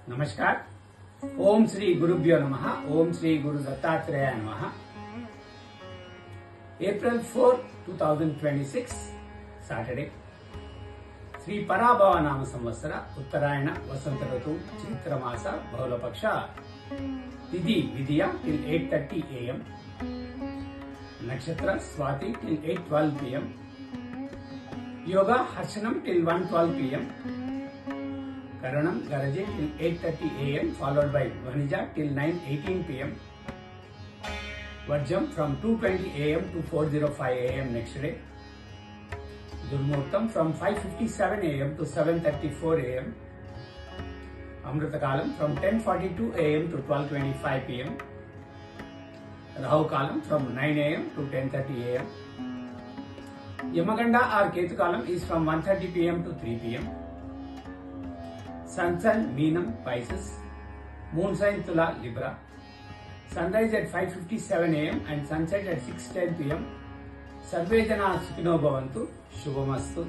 नमस्कार। ओम श्री गुरुभ्यो नमः। ओम श्री गुरु दत्तात्रेय नमः। April 4, 2026 Saturday. శ్రీ పరాభవ నామ సంవత్సర ఉత్తరాయణ వసంత ఋతువు చైత్రమాస బహుళపక్ష తిథి విధియ till 8:30 AM. నక్షత్ర Swathi till 8:12 PM. Yoga హర్షణం till 1:12 PM. Karanam Garaje till 8:30 AM followed by Vanija till 9:18 PM. Vajram from 2:20 AM to 4:05 AM next day. Durmuhurtam from 5:57 AM to 7:34 AM. Amritakalam from 10:42 AM to 12:25 PM. Rahu Kalam from 9 AM to 10:30 AM. Yamaganda or Ketu Kalam is from 1:30 PM to 3 PM. Sun sign Meenam Pisces, Moon sign Tula Libra. Sunrise at 5:57 AM and sunset at 6:10 PM. Sarve Jana Sukhino Bhavantu, Shubhamastu.